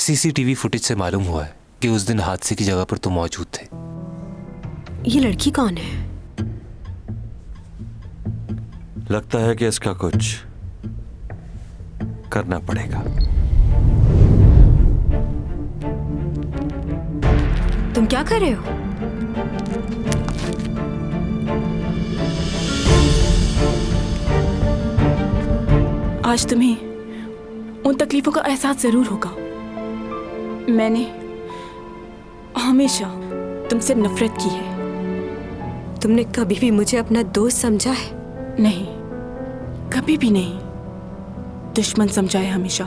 CCTV footage से मालूम हुआ है कि उस दिन हादसे की जगह पर तुम मौजूद थे। ये लड़की कौन है? लगता है कि इसका कुछ करना पड़ेगा। तुम क्या कर रहे हो? आज तुम्हें उन तकलीफों का एहसास जरूर होगा। मैंने हमेशा तुमसे नफरत की है। तुमने कभी भी मुझे अपना दोस्त समझा है? नहीं, कभी भी नहीं। दुश्मन समझा है हमेशा।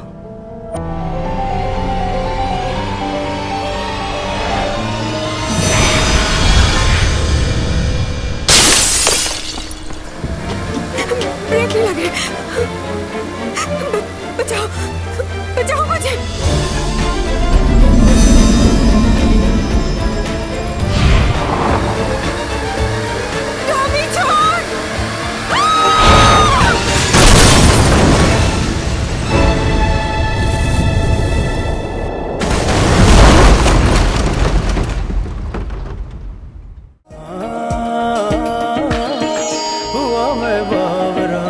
ब्रेक नहीं लगे। बचाओ, बचाओ मुझे। टॉमी छोड़। हुआ मैं बावरा।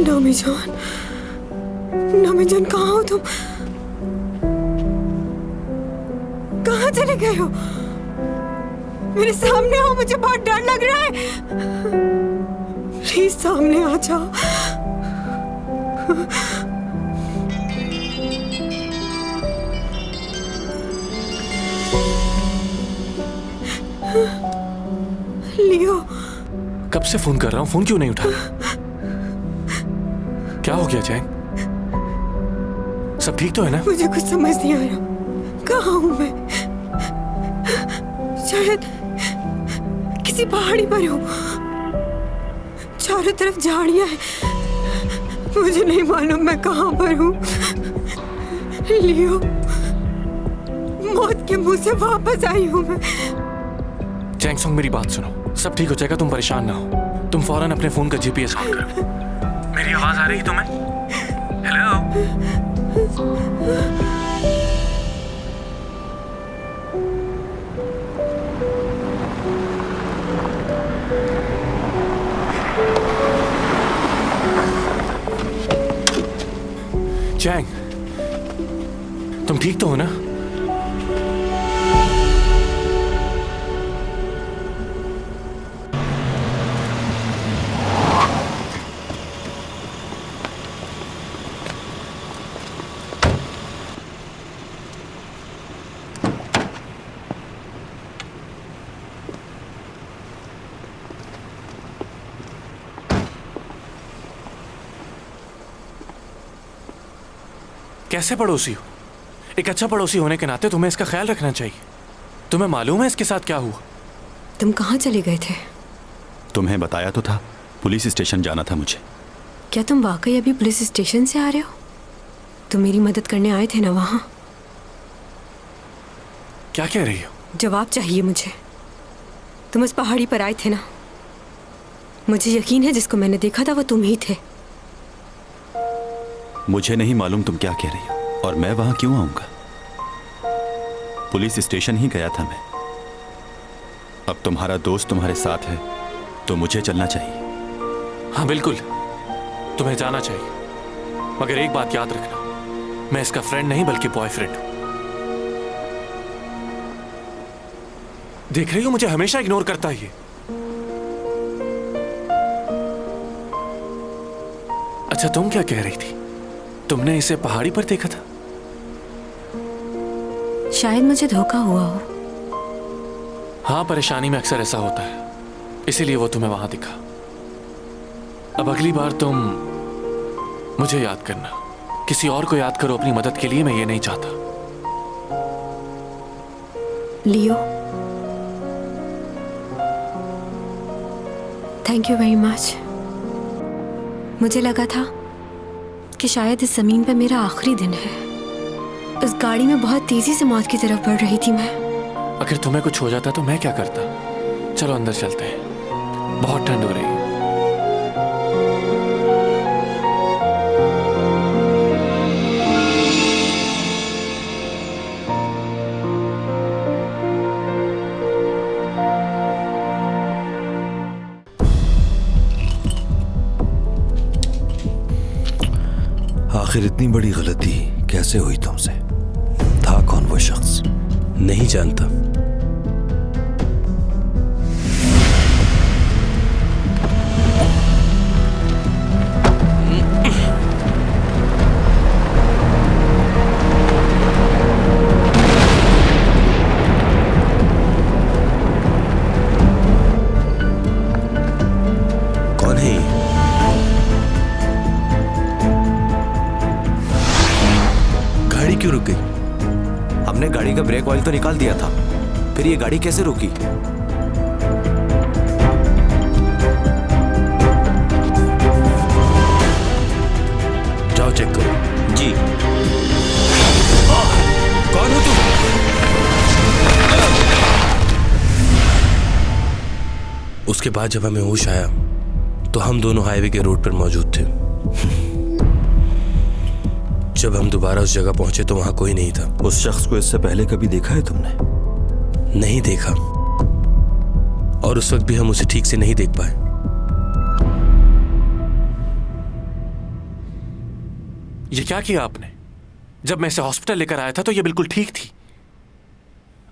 नमी जान, नमी जान, कहाँ हो तुम? कहाँ चले गए हो? मेरे सामने आओ, मुझे बहुत डर लग रहा है। प्लीज सामने आ जाओ। लियो, कब से फोन कर रहा हूँ, फोन क्यों नहीं उठा रहा? क्या हो गया चैंग? सब ठीक तो है ना? मुझे कुछ समझ नहीं आ रहा। कहाँ हूँ मैं? शायद किसी पहाड़ी पर हूँ। चारों तरफ झाड़ियाँ हैं। मुझे नहीं मालूम मैं कहाँ पर हूँ। लियो, मौत के मुंह से वापस आई हूँ मैं। चैंग सॉन्ग, मेरी बात सुनो, सब ठीक हो जाएगा, तुम परेशान ना हो। तुम फौरन अपने फोन का जीपीएस ऑन करो। मेरी आवाज आ रही है तुम्हें? हेलो? चैंग, तुम ठीक तो हो ना? कैसे पड़ोसी हो? एक अच्छा पड़ोसी होने के नाते तुम्हें इसका ख्याल रखना चाहिए। तुम्हें मालूम है इसके साथ क्या हुआ? तुम कहाँ चले गए थे? तुम्हें बताया तो था, पुलिस स्टेशन जाना था मुझे। क्या तुम वाकई अभी पुलिस स्टेशन से आ रहे हो? तुम मेरी मदद करने आए थे ना वहाँ? क्या कह रही हो? जवाब चाहिए मुझे। तुम उस पहाड़ी पर आए थे ना? मुझे यकीन है जिसको मैंने देखा था वो तुम ही थे। मुझे नहीं मालूम तुम क्या कह रही हो, और मैं वहां क्यों आऊंगा? पुलिस स्टेशन ही गया था मैं। अब तुम्हारा दोस्त तुम्हारे साथ है तो मुझे चलना चाहिए। हाँ बिल्कुल, तुम्हें जाना चाहिए, मगर एक बात याद रखना, मैं इसका फ्रेंड नहीं बल्कि बॉयफ्रेंड हूं। देख रही हो मुझे हमेशा इग्नोर करता है ये। अच्छा तुम क्या कह रही थी? तुमने इसे पहाड़ी पर देखा था? शायद मुझे धोखा हुआ हो। हाँ, परेशानी में अक्सर ऐसा होता है, इसीलिए वो तुम्हें वहां दिखा। अब अगली बार तुम मुझे याद करना, किसी और को याद करो अपनी मदद के लिए, मैं ये नहीं चाहता। लियो, थैंक यू वेरी मच। मुझे लगा था कि शायद इस जमीन पर मेरा आखिरी दिन है। उस गाड़ी में बहुत तेजी से मौत की तरफ बढ़ रही थी मैं। अगर तुम्हें कुछ हो जाता तो मैं क्या करता? चलो अंदर चलते हैं, बहुत ठंड हो रही है। आखिर इतनी बड़ी गलती कैसे हुई तुमसे? था कौन वो शख्स? नहीं जानता। कौन है ये? गाड़ी क्यों रुक गई? हमने गाड़ी का ब्रेक ऑयल तो निकाल दिया था, फिर ये गाड़ी कैसे रुकी? जाओ चेक करो। जी। कौन हो तुम? उसके बाद जब हमें होश आया तो हम दोनों हाईवे के रोड पर मौजूद थे। जब हम दोबारा उस जगह पहुंचे तो वहां कोई नहीं था। उस शख्स को इससे पहले कभी देखा है तुमने? नहीं देखा, और उस वक्त भी हम उसे ठीक से नहीं देख पाए। ये क्या किया आपने? जब मैं इसे हॉस्पिटल लेकर आया था तो ये बिल्कुल ठीक थी।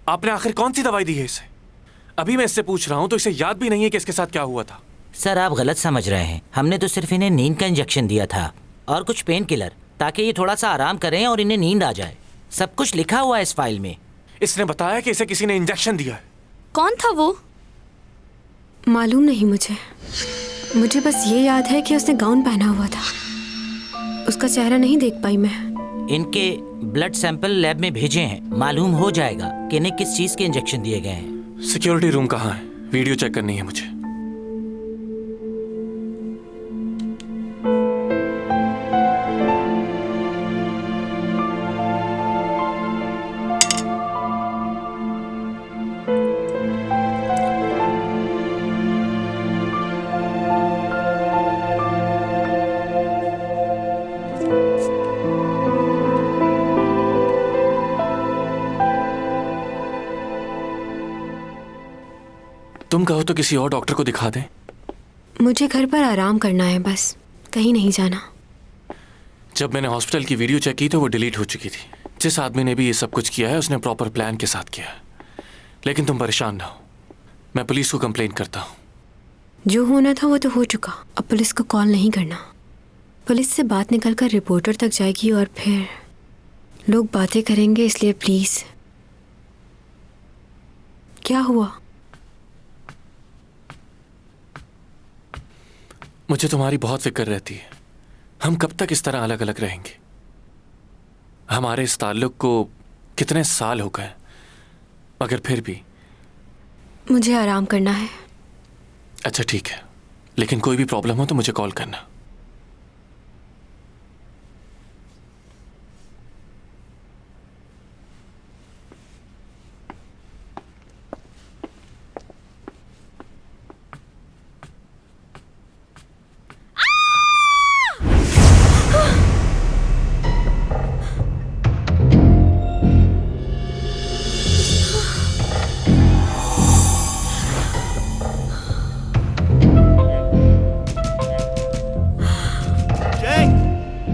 आपने आखिर कौन सी दवाई दी है इसे? अभी मैं इससे पूछ रहा हूं तो इसे याद भी नहीं है कि इसके साथ क्या हुआ था। सर आप गलत समझ रहे हैं। हमने तो सिर्फ इन्हें नींद का इंजेक्शन दिया था और कुछ पेन किलर, ताकि ये थोड़ा सा आराम करें और इन्हें नींद आ जाए। सब कुछ लिखा हुआ है इस फाइल में। इसने बताया कि इसे किसी ने इंजेक्शन दिया है। कौन था वो? मालूम नहीं मुझे। मुझे बस ये याद है कि उसने गाउन पहना हुआ था। उसका चेहरा नहीं देख पाई मैं। इनके ब्लड सैंपल लैब में भेजे हैं, मालूम हो जाएगा कि इन्हें किस चीज के इंजेक्शन दिए गए हैं। सिक्योरिटी रूम कहाँ है? वीडियो चेक करनी है मुझे। तुम कहो तो किसी और डॉक्टर को दिखा दें। मुझे घर पर आराम करना है बस, कहीं नहीं जाना। जब मैंने हॉस्पिटल की वीडियो चेक की तो वो डिलीट हो चुकी थी। जिस आदमी ने भी ये सब कुछ किया है उसने प्रॉपर प्लान के साथ किया है। लेकिन तुम परेशान ना हो, मैं पुलिस को कंप्लेन करता हूँ। जो होना था वो तो हो चुका। अब पुलिस को कॉल नहीं करना। पुलिस से बात निकलकर रिपोर्टर तक जाएगी और फिर लोग बातें करेंगे, इसलिए प्लीज। क्या हुआ? मुझे तुम्हारी बहुत फिक्र रहती है। हम कब तक इस तरह अलग अलग रहेंगे? हमारे इस ताल्लुक को कितने साल हो गए, मगर फिर भी। मुझे आराम करना है। अच्छा ठीक है, लेकिन कोई भी प्रॉब्लम हो तो मुझे कॉल करना।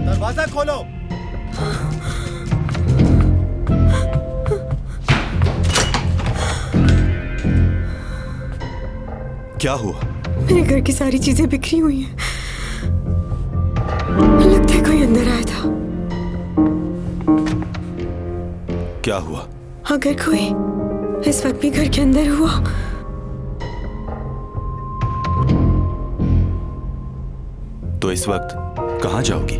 दरवाजा खोलो। क्या हुआ? मेरे घर की सारी चीजें बिखरी हुई हैं। लगता है कोई अंदर आया था। क्या हुआ? अगर कोई इस वक्त भी घर के अंदर हुआ तो इस वक्त कहां जाओगी?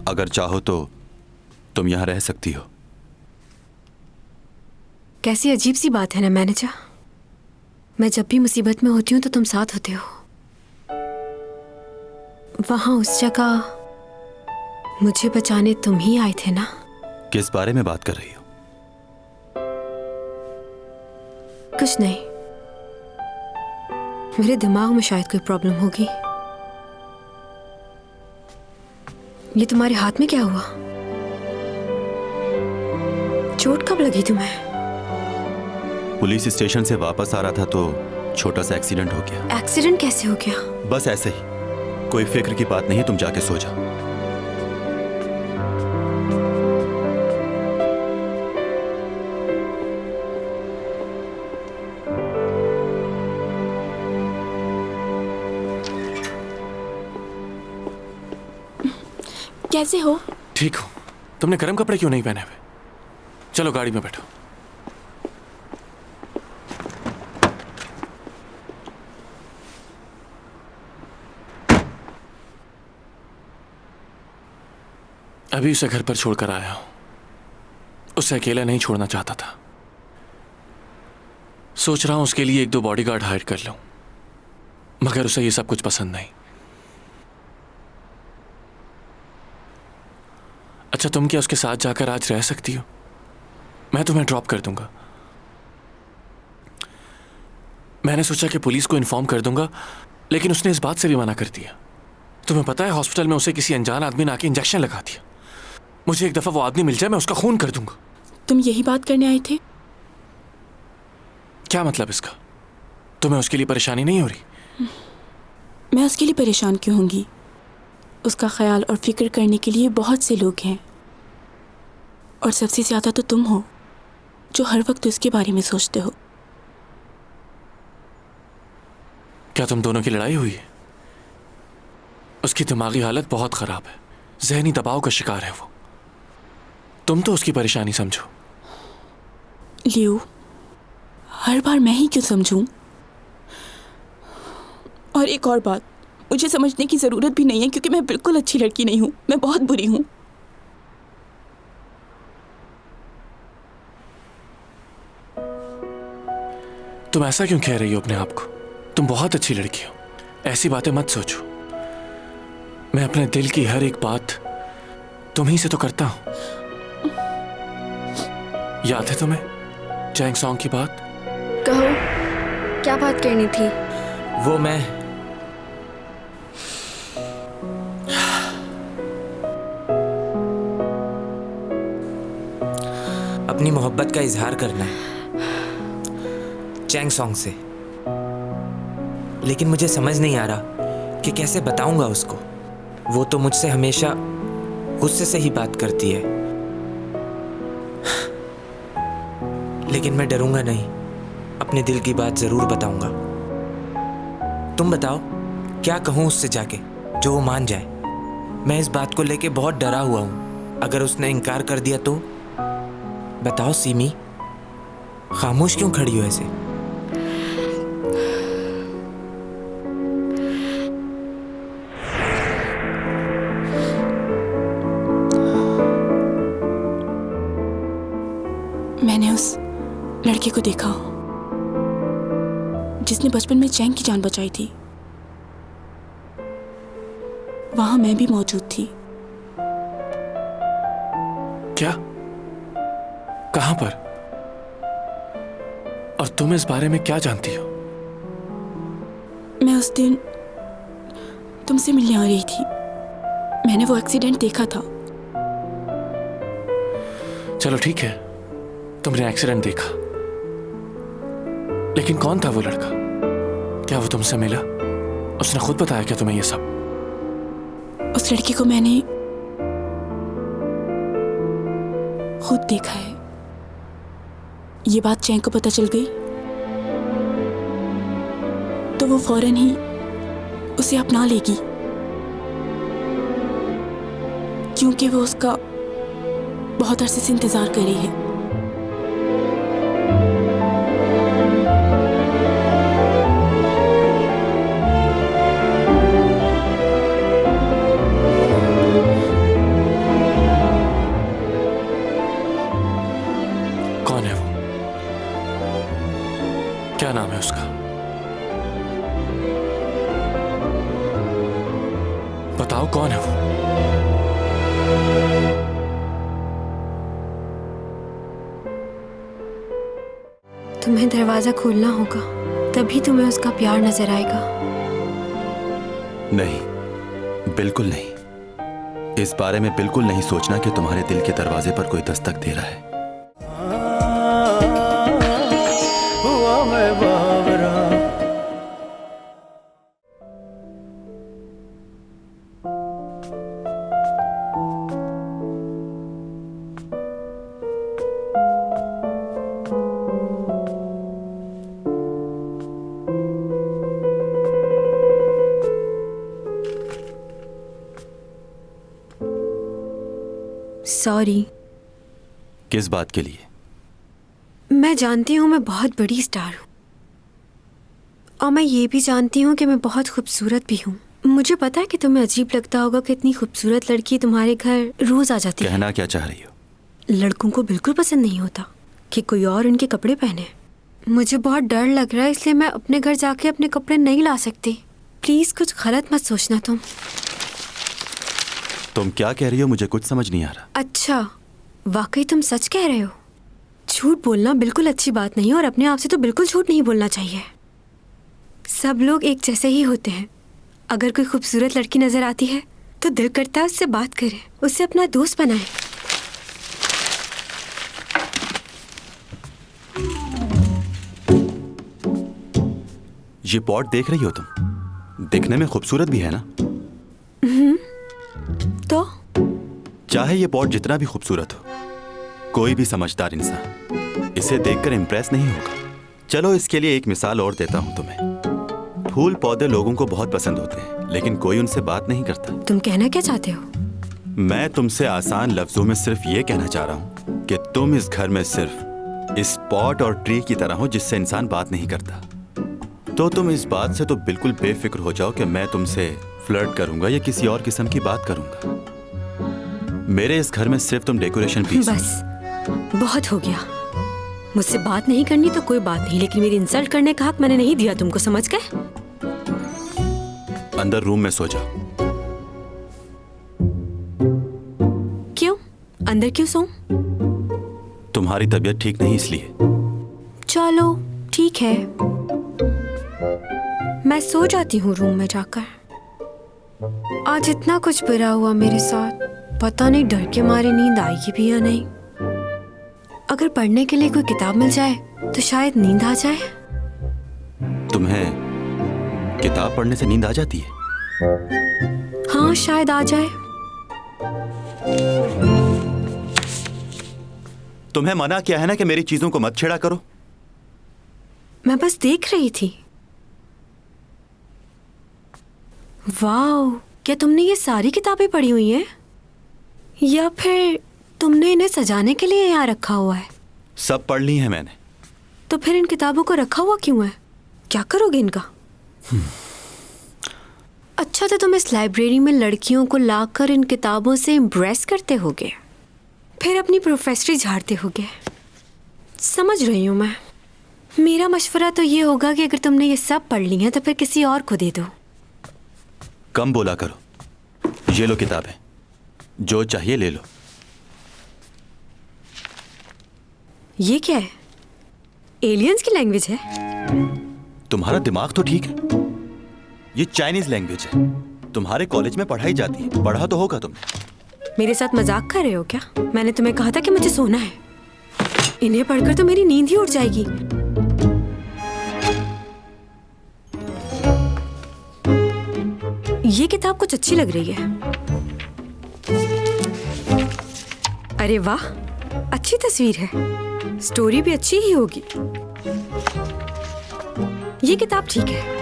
अगर चाहो तो तुम यहां रह सकती हो। कैसी अजीब सी बात है ना मैनेजर। मैं जब भी मुसीबत में होती हूँ तो तुम साथ होते हो। वहां उस जगह मुझे बचाने तुम ही आए थे ना? किस बारे में बात कर रही हो? कुछ नहीं, मेरे दिमाग में शायद कोई प्रॉब्लम होगी। ये तुम्हारे हाथ में क्या हुआ? चोट कब लगी तुम्हें? पुलिस स्टेशन से वापस आ रहा था तो छोटा सा एक्सीडेंट हो गया। एक्सीडेंट कैसे हो गया? बस ऐसे ही, कोई फिक्र की बात नहीं है, तुम जाके सो जाओ। कैसे हो? ठीक हो। तुमने गर्म कपड़े क्यों नहीं पहने हुए? चलो गाड़ी में बैठो। अभी उसे घर पर छोड़कर आया हूं। उसे अकेला नहीं छोड़ना चाहता था। सोच रहा हूं उसके लिए 1-2 बॉडीगार्ड हायर कर लूं, मगर उसे ये सब कुछ पसंद नहीं। अच्छा, तुम क्या उसके साथ जाकर आज रह सकती हो? मैं तुम्हें ड्रॉप कर दूंगा। मैंने सोचा कि पुलिस को इन्फॉर्म कर दूंगा, लेकिन उसने इस बात से भी मना कर दिया। तुम्हें पता है, हॉस्पिटल में उसे किसी अनजान आदमी ने आके इंजेक्शन लगा दिया। मुझे एक दफा वो आदमी मिल जाए, मैं उसका खून कर दूंगा। तुम यही बात करने आए थे? क्या मतलब इसका? तुम्हें उसके लिए परेशानी नहीं हो रही? मैं उसके लिए परेशान क्यों होंगी? उसका ख्याल और फिक्र करने के लिए बहुत से लोग हैं, और सबसे ज्यादा तो तुम हो जो हर वक्त उसके बारे में सोचते हो। क्या तुम दोनों की लड़ाई हुई है? उसकी दिमागी हालत बहुत खराब है, जहनी दबाव का शिकार है वो। तुम तो उसकी परेशानी समझो। लियो, हर बार मैं ही क्यों समझूं? और एक और बात, मुझे समझने की जरूरत भी नहीं है, क्योंकि मैं बिल्कुल अच्छी लड़की नहीं हूं। मैं बहुत बुरी हूं। तुम ऐसा क्यों कह रही हो अपने आप को? तुम बहुत अच्छी लड़की हो, ऐसी बातें मत सोचो। मैं अपने दिल की हर एक बात तुम्हीं से तो करता हूं। याद है तुम्हें चैंग सॉन्ग की बात? कहो, क्या बात करनी थी? वो मैं अपनी मोहब्बत का इजहार करना है चैंग सॉन्ग से, लेकिन मुझे समझ नहीं आ रहा कि कैसे बताऊंगा उसको। वो तो मुझसे हमेशा गुस्से से ही बात करती है, लेकिन मैं डरूंगा नहीं, अपने दिल की बात जरूर बताऊंगा। तुम बताओ, क्या कहूं उससे जाके जो वो मान जाए? मैं इस बात को लेके बहुत डरा हुआ हूं। अगर उसने इनकार कर दिया तो? बताओ सीमी, खामोश क्यों खड़ी हो ऐसे? लड़के को देखा जिसने बचपन में चैंग की जान बचाई थी। वहां मैं भी मौजूद थी। क्या? कहां पर? और तुम इस बारे में क्या जानती हो? मैं उस दिन तुमसे मिलने आ रही थी। मैंने वो एक्सीडेंट देखा था। चलो ठीक है, तुमने एक्सीडेंट देखा, लेकिन कौन था वो लड़का? क्या वो तुमसे मिला? उसने खुद बताया क्या तुम्हें ये सब? उस लड़के को मैंने खुद देखा है। ये बात चैंग को पता चल गई तो वो फौरन ही उसे अपना लेगी, क्योंकि वो उसका बहुत अरसे से इंतजार कर रही है। कौन है वो? क्या नाम है उसका? बताओ कौन है वो? तुम्हें दरवाजा खोलना होगा, तभी तुम्हें उसका प्यार नजर आएगा। नहीं, बिल्कुल नहीं। इस बारे में बिल्कुल नहीं सोचना कि तुम्हारे दिल के दरवाजे पर कोई दस्तक दे रहा है। हुआ मैं बावरा। सॉरी। किस बात के लिए? मैं जानती हूँ मैं बहुत बड़ी स्टार हूँ, और मैं ये भी जानती हूँ कि मैं बहुत खूबसूरत भी हूँ। मुझे पता है कि तुम्हें अजीब लगता होगा कि इतनी खूबसूरत लड़की तुम्हारे घर रोज आ जाती है। कहना क्या चाह रही हो? लड़कों को बिल्कुल पसंद नहीं होता कि कोई और उनके कपड़े पहने। मुझे बहुत डर लग रहा है, इसलिए मैं अपने घर जाके अपने कपड़े नहीं ला सकती। प्लीज कुछ गलत मत सोचना। तुम क्या कह रही हो? मुझे कुछ समझ नहीं आ रहा। अच्छा, वाकई तुम सच कह रहे हो? झूठ बोलना बिल्कुल अच्छी बात नहीं, और अपने आप से तो बिल्कुल झूठ नहीं बोलना चाहिए। सब लोग एक जैसे ही होते हैं। अगर कोई खूबसूरत लड़की नजर आती है तो दिल करता है उससे बात करें, उससे अपना दोस्त बनाएं। ये पॉट देख रही हो तुम? दिखने में खूबसूरत भी है ना? तो चाहे ये पॉट जितना भी खूबसूरत हो, कोई भी समझदार इंसान इसे देखकर इंप्रेस नहीं होगा। चलो इसके लिए एक मिसाल और देता हूं तुम्हें। फूल पौधे लोगों को बहुत पसंद होते हैं, लेकिन कोई उनसे बात नहीं करता। तुम कहना क्या चाहते हो? मैं तुमसे आसान लफ्जों में सिर्फ ये कहना चाह रहा हूं कि तुम इस घर में सिर्फ इस पॉट और ट्री की तरह हो जिससे इंसान बात नहीं करता। तो तुम इस बात से तो बिल्कुल बेफिक्र हो जाओ कि मैं तुमसे फ्लर्ट करूंगा या किसी और किस्म की बात करूंगा। मेरे इस घर में सिर्फ तुम डेकोरेशन पीस हो। बस बहुत हो गया। मुझसे बात नहीं करनी तो कोई बात नहीं, लेकिन मेरी इंसल्ट करने का हक मैंने नहीं दिया तुमको, समझ गए? अंदर रूम में सो जाओ। क्यों? अंदर क्यों सोऊं? तुम्हारी तबीयत ठीक नहीं इसलिए। चलो ठीक है, मैं सो जाती हूँ रूम में जाकर। आज इतना कुछ बुरा हुआ मेरे साथ, पता नहीं डर के मारे नींद आएगी भी या नहीं। अगर पढ़ने के लिए कोई किताब मिल जाए तो शायद नींद आ जाए। तुम्हें किताब पढ़ने से नींद आ जाती है? हाँ, शायद आ जाए। तुम्हें मना किया है ना कि मेरी चीजों को मत छेड़ा करो। मैं बस देख रही थी। वाह, क्या तुमने ये सारी किताबें पढ़ी हुई हैं? या फिर तुमने इन्हें सजाने के लिए यहाँ रखा हुआ है? सब पढ़ ली है मैंने। तो फिर इन किताबों को रखा हुआ क्यों है? क्या करोगे इनका? अच्छा, तो तुम इस लाइब्रेरी में लड़कियों को लाकर इन किताबों से इम्प्रेस करते होगे, फिर अपनी प्रोफेसरी झाड़ते होगे। समझ रही हूँ मैं। मेरा मशवरा तो ये होगा कि अगर तुमने ये सब पढ़ ली है तो फिर किसी और को दे दो। कम बोला करो। ये लो किताबें, जो चाहिए ले लो। ये क्या है? एलियंस की लैंग्वेज है? तुम्हारा दिमाग तो ठीक है। ये चाइनीज लैंग्वेज है, तुम्हारे कॉलेज में पढ़ाई जाती है, पढ़ा तो होगा तुमने। मेरे साथ मजाक कर रहे हो क्या? मैंने तुम्हें कहा था कि मुझे सोना है। इन्हें पढ़कर तो मेरी नींद ही उड़ जाएगी। ये किताब कुछ अच्छी लग रही है। अरे वाह, अच्छी तस्वीर है। स्टोरी भी अच्छी ही होगी। ये किताब ठीक है।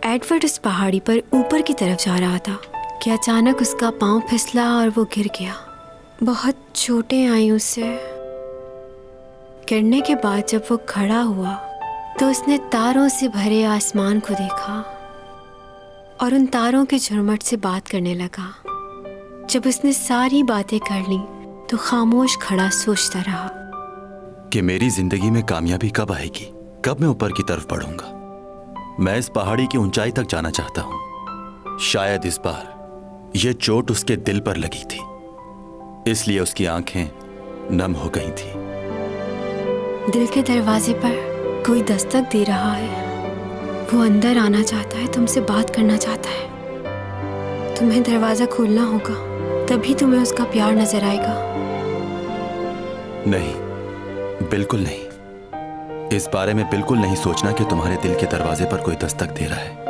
एडवर्ड उस पहाड़ी पर ऊपर की तरफ जा रहा था कि अचानक उसका पांव फिसला और वो गिर गया। बहुत चोटें आई उसे। गिरने के बाद जब वो खड़ा हुआ तो उसने तारों से भरे आसमान को देखा और उन तारों के झुरमुट से बात करने लगा। जब उसने सारी बातें कर ली तो खामोश खड़ा सोचता रहा कि मेरी जिंदगी में कामयाबी कब आएगी, कब मैं ऊपर की तरफ बढ़ूंगा। मैं इस पहाड़ी की ऊंचाई तक जाना चाहता हूं। शायद इस बार यह चोट उसके दिल पर लगी थी, इसलिए उसकी आंखें नम हो गई थी। दिल के दरवाजे पर कोई दस्तक दे रहा है। वो अंदर आना चाहता है, तुमसे बात करना चाहता है। तुम्हें दरवाजा खोलना होगा, तभी तुम्हें उसका प्यार नजर आएगा। नहीं, बिल्कुल नहीं। इस बारे में बिल्कुल नहीं सोचना कि तुम्हारे दिल के दरवाजे पर कोई दस्तक दे रहा है।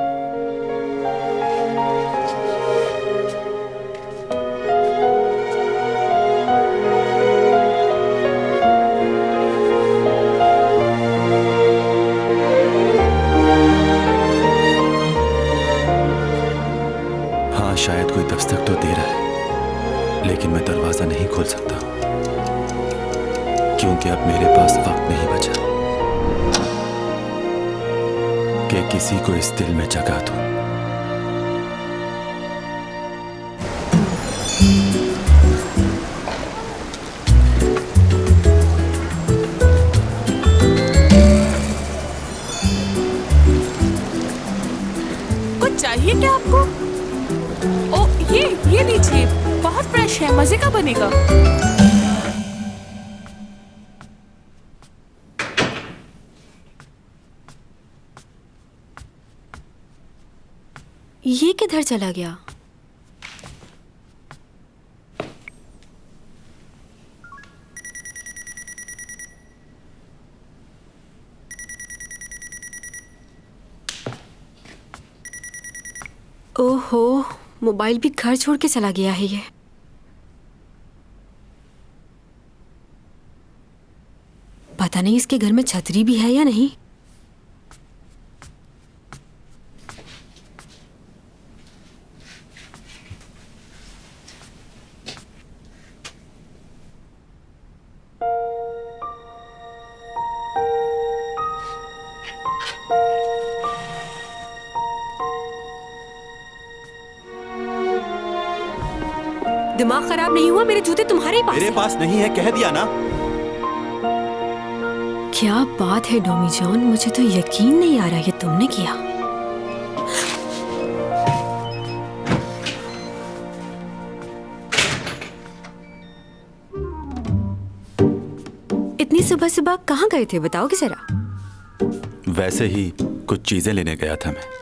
हाँ, शायद कोई दस्तक तो दे रहा है, लेकिन मैं दरवाजा नहीं खोल सकता क्योंकि अब मेरे पास वक्त नहीं बचा कि किसी को इस दिल में जगह दूं। कुछ चाहिए क्या आपको? ओ, ये लीजिए, बहुत फ्रेश है, मजे का बनेगा। ये किधर चला गया? ओहो, मोबाइल भी घर छोड़ के चला गया है ये। पता नहीं इसके घर में छतरी भी है या नहीं। दिमाग खराब नहीं हुआ? मेरे जूते तुम्हारे ही पास मेरे हैं। पास नहीं है, कह दिया ना। क्या बात है डोमी जॉन, मुझे तो यकीन नहीं आ रहा ये तुमने किया। इतनी सुबह सुबह कहाँ गए थे, बताओगे जरा? वैसे ही कुछ चीजें लेने गया था मैं।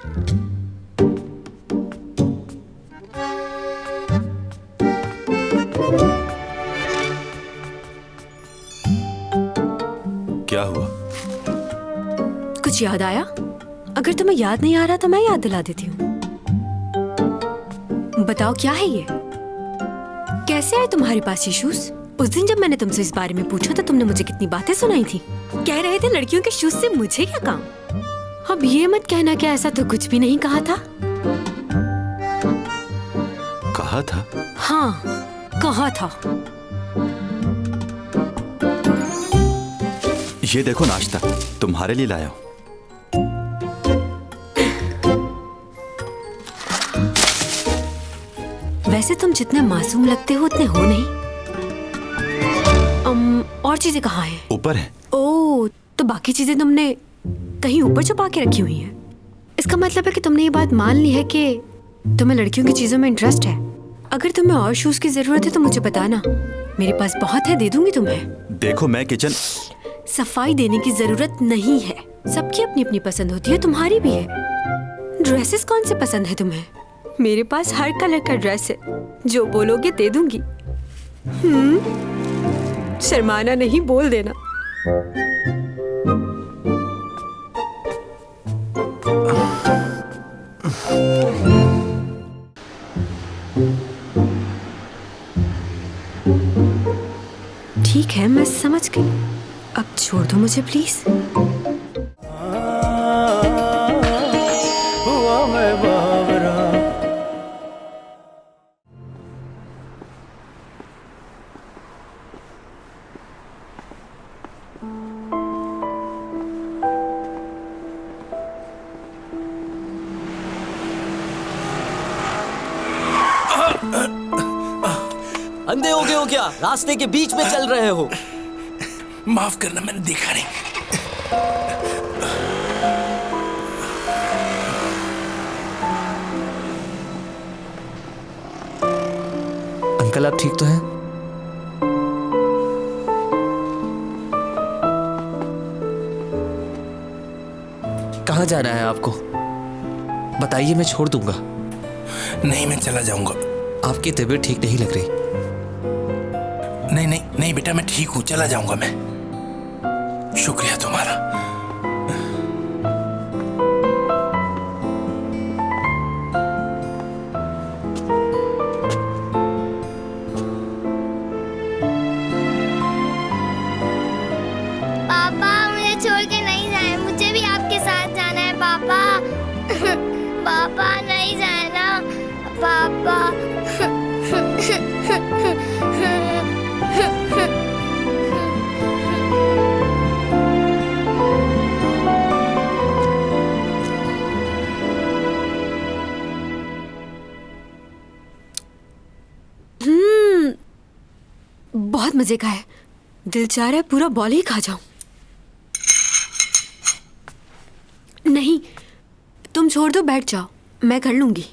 क्या हुआ? कुछ याद आया? अगर तुम्हें याद नहीं आ रहा तो मैं याद दिला देती हूँ। बताओ क्या है ये? कैसे आए तुम्हारे पास ये शूज? उस दिन जब मैंने तुमसे इस बारे में पूछा तो तुमने मुझे कितनी बातें सुनाई थी। कह रहे थे लड़कियों के शूज से मुझे क्या काम। अब ये मत कहना कि ऐसा तो कुछ भी नहीं कहा था। कहा था? हाँ, कहा था। ये देखो नाश्ता, तुम्हारे लिए लाया हूं। वैसे तुम जितने मासूम लगते हो उतने हो नहीं। और चीजें कहाँ हैं? ऊपर है। ओह, तो बाकी चीजें तुमने कहीं ऊपर छुपा के रखी हुई हैं। इसका मतलब है कि तुमने ये बात मान ली है कि तुम्हें लड़कियों की चीजों में इंटरेस्ट है। अगर तुम्हें और शूज की जरूरत है तो मुझे बताना, मेरे पास बहुत है, दे दूंगी तुम्हें। देखो मैं किचन। सफाई देने की जरूरत नहीं है, सबकी अपनी अपनी पसंद होती है, तुम्हारी भी है। ड्रेसेस कौन से पसंद है तुम्हें? मेरे पास हर कलर का ड्रेस है, जो बोलोगे दे दूंगी। शर्माना नहीं, बोल देना। ठीक है, मैं समझ गई। अब छोड़ दो मुझे प्लीज। हुआ मैं बावरा। अंधे हो गए हो क्या? रास्ते के बीच में चल रहे हो। माफ करना, मैंने देखा नहीं। अंकल आप ठीक तो हैं? कहाँ जाना है आपको? बताइए, मैं छोड़ दूंगा। नहीं, मैं चला जाऊंगा। आपकी तबीयत ठीक नहीं लग रही। नहीं नहीं नहीं बेटा, मैं ठीक हूँ, चला जाऊंगा मैं। शुक्रिया तुम्हारा। पापा मुझे छोड़ के नहीं जाए, मुझे भी आपके साथ जाना है पापा। पापा नहीं जाए ना पापा। बहुत मजे का है, दिल चाह रहा है पूरा बॉल ही खा जाऊं। नहीं, तुम छोड़ दो, बैठ जाओ, मैं कर लूंगी।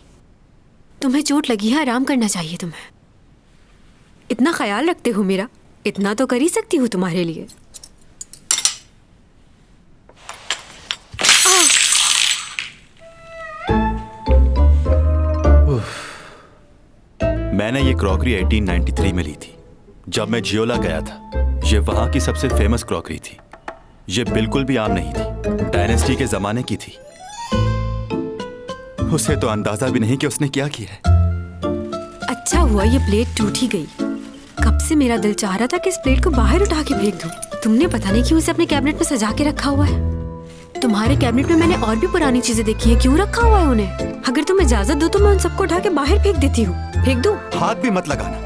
तुम्हें चोट लगी है, आराम करना चाहिए तुम्हें। इतना ख्याल रखते हो मेरा, इतना तो कर ही सकती हूँ तुम्हारे लिए। मैंने ये क्रॉकरी 1893 में ली थी, जब मैं जियोला गया था। ये वहां की सबसे फेमस क्रॉकरी थी। ये बिल्कुल भी आम नहीं थी, डायनेस्टी के जमाने की थी। उसे तो अंदाजा भी नहीं कि उसने क्या किया है। अच्छा हुआ ये प्लेट टूट ही गई। कब से मेरा दिल चाह रहा था कि इस प्लेट को बाहर उठा के फेंक दूं। तुमने पता नहीं क्यों इसे अपने कैबिनेट में सजा के रखा हुआ है। तुम्हारे कैबिनेट में मैंने और भी पुरानी चीजें देखी है, क्यों रखा हुआ है उन्हें? अगर तुम इजाजत दो तो मैं उन सबको उठा के बाहर फेंक देती हूँ। फेंक दूं? हाथ भी मत लगाना,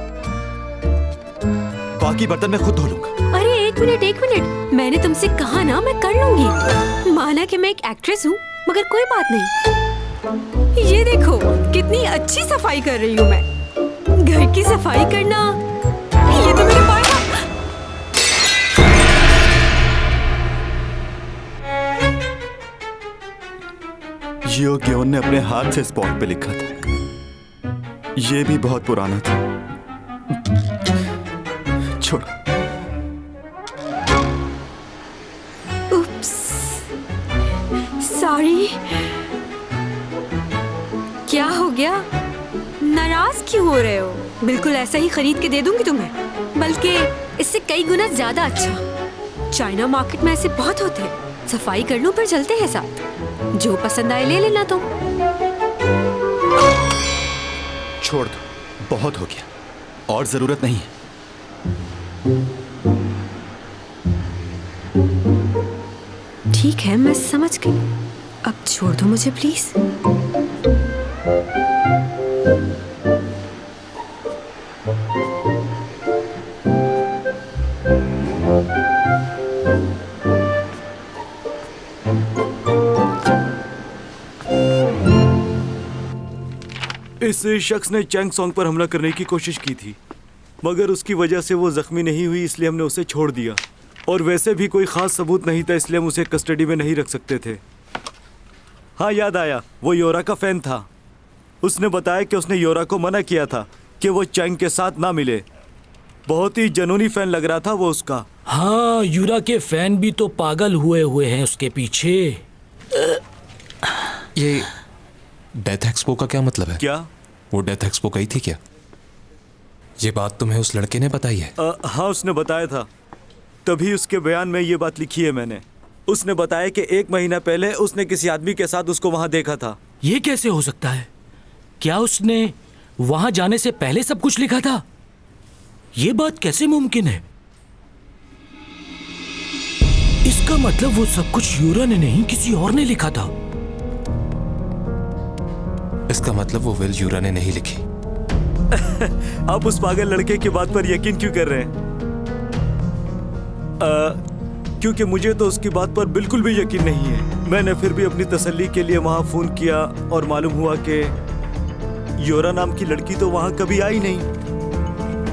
बाकी बर्तन मैं खुद धो लूंगा। अरे एक मिनट, मैंने तुमसे कहा ना मैं कर लूंगी। माना कि मैं एक एक्ट्रेस हूँ, मगर कोई बात नहीं। ये देखो कितनी अच्छी सफाई कर रही हूँ मैं। घर की सफाई करना, ये तो मेरे पास। जियो ग्योन ने अपने हाथ से स्पॉट पे लिखा था। ये भी बहुत पुराना था। छोड़। उप्स, सॉरी। क्या हो गया? नाराज क्यों हो रहे हो? बिल्कुल ऐसा ही खरीद के दे दूंगी तुम्हें, बल्कि इससे कई गुना ज्यादा अच्छा। चाइना मार्केट में ऐसे बहुत होते हैं। सफाई कर लूं फिर चलते हैं साथ। जो पसंद आए ले लेना तुम। छोड़ दो, बहुत हो गया, और जरूरत नहीं है। ठीक है, मैं समझ गई। अब छोड़ दो मुझे प्लीज। इस शख्स ने चैंग सॉन्ग पर हमला करने की कोशिश की थी। मगर उसकी वजह से वो जख्मी नहीं हुई, इसलिए हमने उसे छोड़ दिया। और वैसे भी कोई ख़ास सबूत नहीं था, इसलिए हम उसे कस्टडी में नहीं रख सकते थे। हाँ, याद आया, वो योरा का फ़ैन था। उसने बताया कि उसने योरा को मना किया था कि वो चैंग के साथ ना मिले। बहुत ही जनूनी फ़ैन लग रहा था वो उसका। हाँ, यूरा के फैन भी तो पागल हुए हैं उसके पीछे। ये डेथ एक्सपो का क्या मतलब है? क्या? वो डेथ एक्सपो गई थी क्या? ये बात तुम्हें उस लड़के ने बताई है? हाँ, उसने बताया था, तभी उसके बयान में ये बात लिखी है मैंने। उसने बताया कि 1 महीना पहले उसने किसी आदमी के साथ उसको वहाँ देखा था। ये कैसे हो सकता है? क्या उसने वहां जाने से पहले सब कुछ लिखा था? ये बात कैसे मुमकिन है? इसका मतलब वो सब कुछ यूरा ने नहीं, किसी और ने लिखा था। इसका मतलब वो विल यूरा ने नहीं लिखी। आप उस पागल लड़के की बात पर यकीन क्यों कर रहे हैं? क्योंकि मुझे तो उसकी बात पर बिल्कुल भी यकीन नहीं है। मैंने फिर भी अपनी तसल्ली के लिए वहां फोन किया और मालूम हुआ कि योरा नाम की लड़की तो वहां कभी आई नहीं।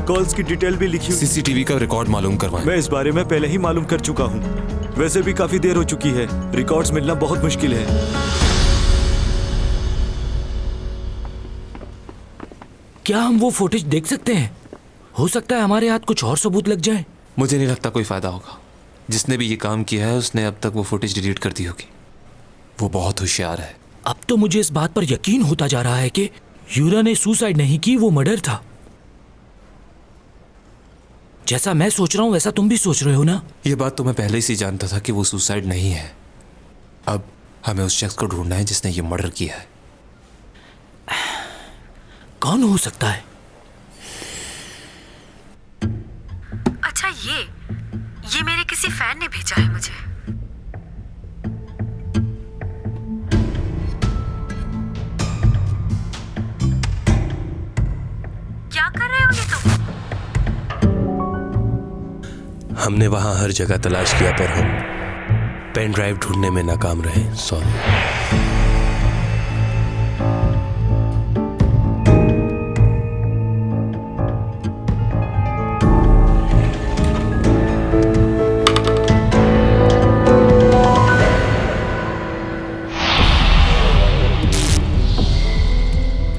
कॉल्स की डिटेल भी लिखी। सीसीटीवी का रिकॉर्ड मालूम करवाएं। मैं इस बारे में पहले ही मालूम कर चुका हूँ। वैसे भी काफी देर हो चुकी है, रिकॉर्ड्स मिलना बहुत मुश्किल है। क्या हम वो फुटेज देख सकते हैं? हो सकता है हमारे हाथ कुछ और सबूत लग जाए। मुझे नहीं लगता कोई फायदा होगा। जिसने भी ये काम किया है उसने अब तक वो फुटेज डिलीट कर दी होगी। वो बहुत होशियार है। अब तो मुझे इस बात पर यकीन होता जा रहा है कि यूरा ने सुसाइड नहीं की, वो मर्डर था। जैसा मैं सोच रहा हूं वैसा तुम भी सोच रहे हो ना? ये बात तो मैं पहले से जानता था कि वो सुसाइड नहीं है। अब हमें उस शख्स को ढूंढना है जिसने ये मर्डर किया है। कौन हो सकता है? अच्छा, ये मेरे किसी फैन ने भेजा है मुझे। क्या कर रहे हो ये तुम? हमने वहां हर जगह तलाश किया पर हम पेन ड्राइव ढूंढने में नाकाम रहे। सॉरी।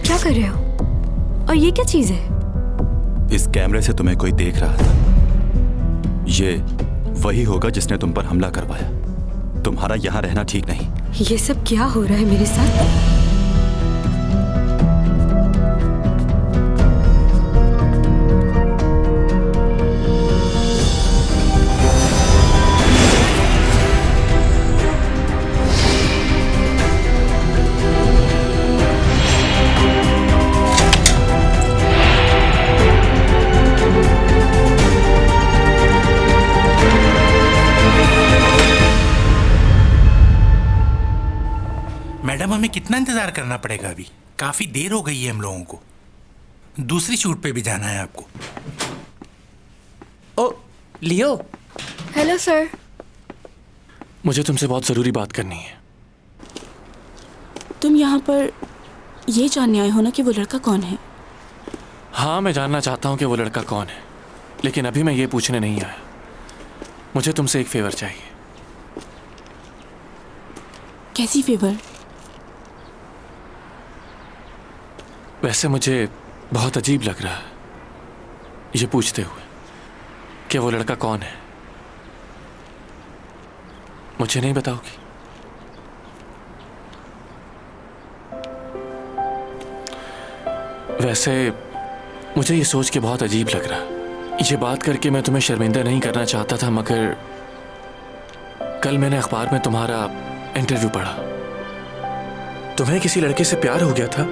क्या कर रहे हो? और ये क्या चीज है? इस कैमरे से तुम्हें कोई देख रहा था। ये वही होगा जिसने तुम पर हमला करवाया। तुम्हारा यहाँ रहना ठीक नहीं। ये सब क्या हो रहा है मेरे साथ? मैडम, हमें कितना इंतजार करना पड़ेगा? अभी काफी देर हो गई है हम लोगों को। दूसरी शूट पे भी जाना है आपको। ओ लियो। Hello sir. मुझे तुमसे बहुत जरूरी बात करनी है। तुम यहाँ पर ये जानने आए हो ना कि वो लड़का कौन है? हाँ, मैं जानना चाहता हूँ कि वो लड़का कौन है, लेकिन अभी मैं ये पूछने नहीं आया। मुझे तुमसे एक फेवर चाहिए। कैसी फेवर? वैसे मुझे बहुत अजीब लग रहा है ये पूछते हुए कि वो लड़का कौन है। मुझे नहीं बताओगी? वैसे मुझे ये सोच के बहुत अजीब लग रहा है। ये बात करके मैं तुम्हें शर्मिंदा नहीं करना चाहता था, मगर कल मैंने अखबार में तुम्हारा इंटरव्यू पढ़ा। तुम्हें किसी लड़के से प्यार हो गया था।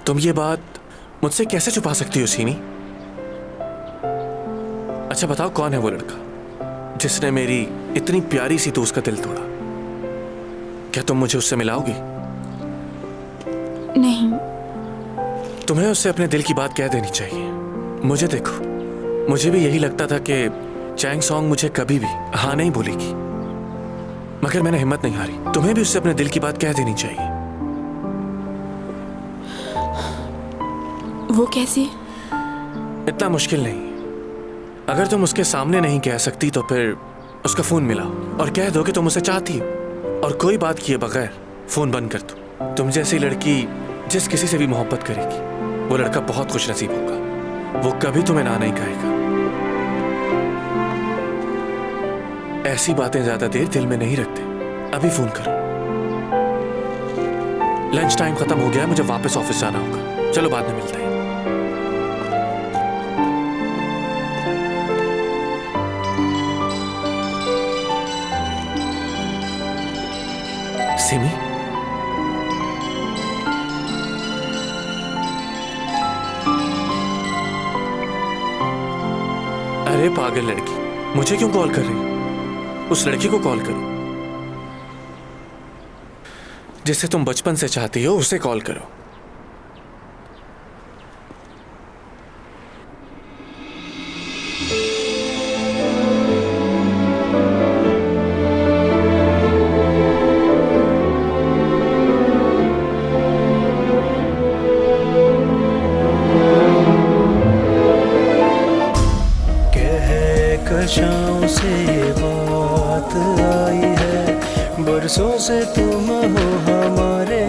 तुम ये बात मुझसे कैसे छुपा सकती हो सीमी? अच्छा बताओ, कौन है वो लड़का जिसने मेरी इतनी प्यारी सी दोस्त का दिल तोड़ा? क्या तुम मुझे उससे मिलाओगी? नहीं। तुम्हें उससे अपने दिल की बात कह देनी चाहिए। मुझे देखो, मुझे भी यही लगता था कि चैंग सॉन्ग मुझे कभी भी हाँ नहीं बोलेगी, मगर मैंने हिम्मत नहीं हारी। तुम्हें भी उससे अपने दिल की बात कह देनी चाहिए। वो कैसे? इतना मुश्किल नहीं। अगर तुम उसके सामने नहीं कह सकती तो फिर उसका फोन मिलाओ और कह दो कि तुम उसे चाहती हो, और कोई बात किए बगैर फोन बंद कर दो। तुम जैसी लड़की जिस किसी से भी मोहब्बत करेगी वो लड़का बहुत खुश नसीब होगा। वो कभी तुम्हें ना नहीं कहेगा। ऐसी बातें ज्यादा देर दिल में नहीं रखते। अभी फोन करो। लंच टाइम खत्म हो गया है, मुझे वापस ऑफिस जाना होगा। चलो बाद में मिलते हैं। सिमी, अरे पागल लड़की, मुझे क्यों कॉल कर रही हो? उस लड़की को कॉल करो जिसे तुम बचपन से चाहती हो, उसे कॉल करो। कशाओं से बात आई है, बरसों से तुम हो हमारे